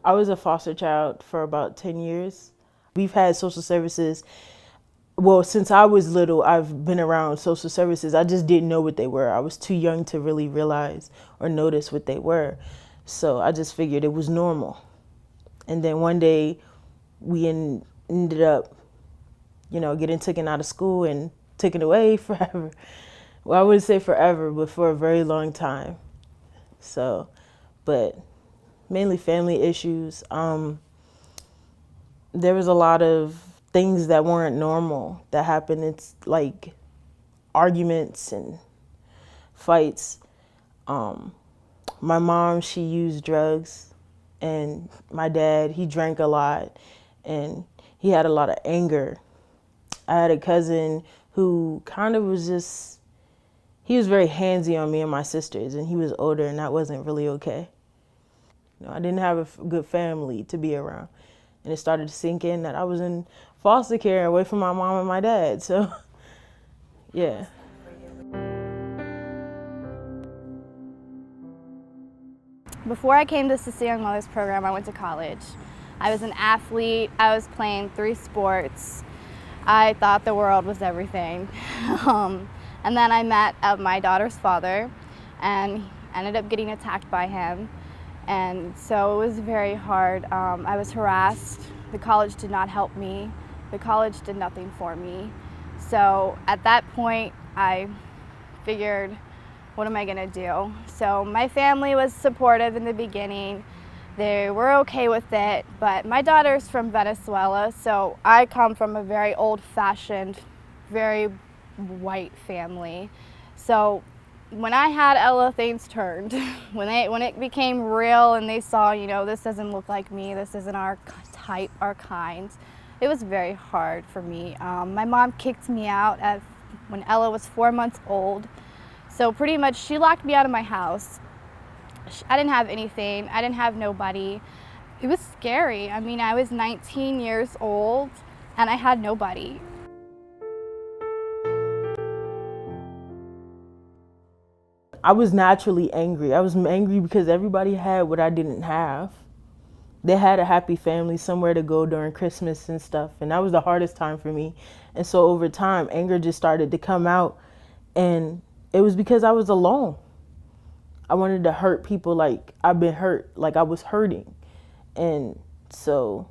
I was a foster child for about 10 years. We've had social services. Well, since I was little, I've been around social services. I just didn't know what they were. I was too young to really realize or notice what they were. So I just figured it was normal. And then one day we ended up, getting taken out of school and taken away forever. Well, I wouldn't say forever, but for a very long time. So, but mainly family issues. There was a lot of things that weren't normal that happened. It's like arguments and fights. My mom, she used drugs, and my dad, he drank a lot, and he had a lot of anger. I had a cousin who kind of was just, he was very handsy on me and my sisters, and he was older, and that wasn't really okay. I didn't have a good family to be around. And it started to sink in that I was in foster care away from my mom and my dad. So, yeah. Before I came to the Young Mothers program, I went to college. I was an athlete. I was playing 3 sports. I thought the world was everything. And then I met my daughter's father and ended up getting attacked by him. And so it was very hard. I was harassed. The college did not help me. The college did nothing for me. So at that point, I figured, what am I gonna do? So my family was supportive in the beginning. They were okay with it, but my daughter's from Venezuela, so I come from a very old-fashioned, very white family. So when I had Ella, things turned. When it became real and they saw, this doesn't look like me, this isn't our type, our kind, it was very hard for me. My mom kicked me out when Ella was 4 months old. So pretty much she locked me out of my house. I didn't have anything, I didn't have nobody. It was scary. I mean, I was 19 years old and I had nobody. I was naturally angry. I was angry because everybody had what I didn't have. They had a happy family, somewhere to go during Christmas and stuff, and that was the hardest time for me. And so over time, anger just started to come out, and it was because I was alone. I wanted to hurt people like I've been hurt, like I was hurting. And so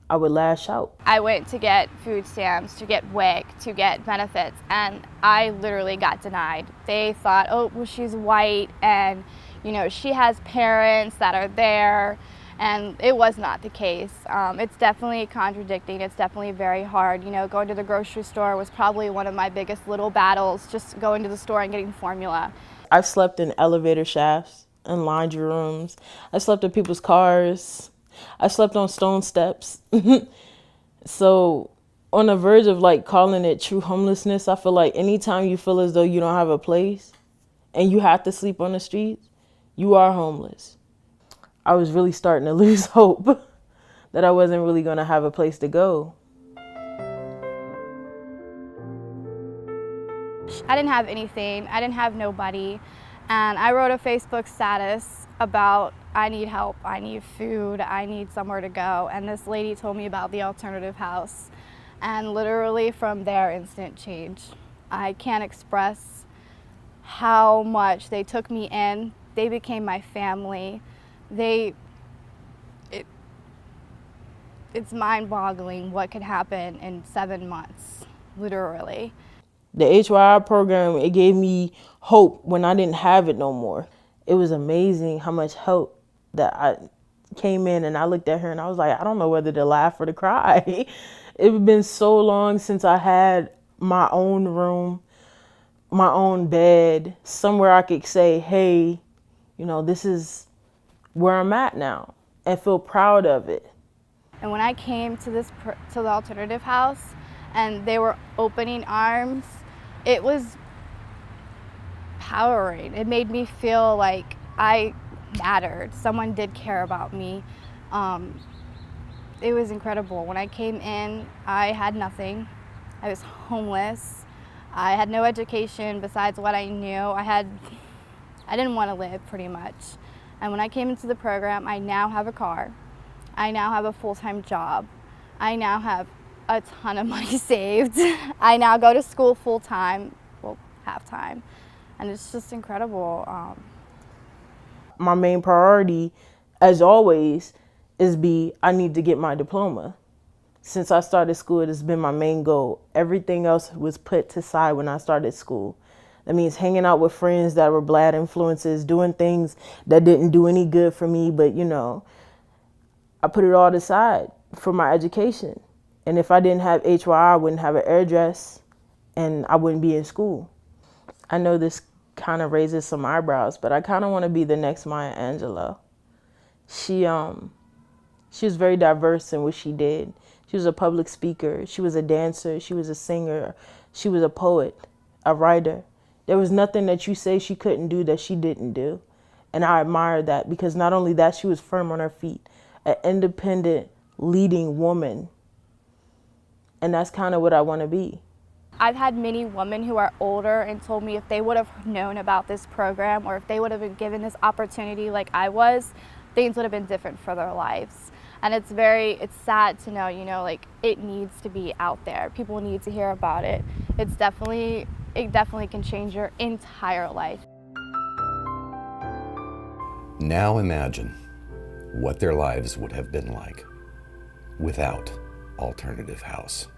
I would lash out. I went to get food stamps, to get WIC, to get benefits, and I literally got denied. They thought, oh, well, she's white and, she has parents that are there, and it was not the case. It's definitely contradicting. It's definitely very hard. Going to the grocery store was probably one of my biggest little battles, just going to the store and getting formula. I've slept in elevator shafts, in laundry rooms. I slept in people's cars. I slept on stone steps. So on the verge of calling it true homelessness, I feel like anytime you feel as though you don't have a place and you have to sleep on the streets, you are homeless. I was really starting to lose hope that I wasn't really going to have a place to go. I didn't have anything. I didn't have nobody. And I wrote a Facebook status about, I need help, I need food, I need somewhere to go. And this lady told me about the alternative house. And literally from there, instant change. I can't express how much they took me in. They became my family. It's mind-boggling what could happen in 7 months, literally. The HYI program, it gave me hope when I didn't have it no more. It was amazing how much help that I came in, and I looked at her and I was like, I don't know whether to laugh or to cry. It's been so long since I had my own room, my own bed, somewhere I could say, hey, this is where I'm at now, and feel proud of it. And when I came to the alternative house and they were opening arms, it was empowering. It made me feel like I mattered. Someone did care about me. It was incredible. When I came in, I had nothing. I was homeless. I had no education besides what I knew. I didn't want to live, pretty much. And when I came into the program, I now have a car. I now have a full-time job. I now have a ton of money saved. I now go to school full-time, well, half-time, and it's just incredible. My main priority, as always, I need to get my diploma. Since I started school, it has been my main goal. Everything else was put to side when I started school. That means hanging out with friends that were bad influences, doing things that didn't do any good for me, but I put it all aside for my education. And if I didn't have HYI, I wouldn't have an address and I wouldn't be in school. I know this kind of raises some eyebrows, but I kind of want to be the next Maya Angelou. She was very diverse in what she did. She was a public speaker. She was a dancer. She was a singer. She was a poet, a writer. There was nothing that you say she couldn't do that she didn't do. And I admire that because not only that, she was firm on her feet, an independent, leading woman. And that's kind of what I want to be. I've had many women who are older and told me if they would have known about this program or if they would have been given this opportunity like I was, things would have been different for their lives. And it's sad to know, like it needs to be out there. People need to hear about it. It definitely can change your entire life. Now imagine what their lives would have been like without Alternative House.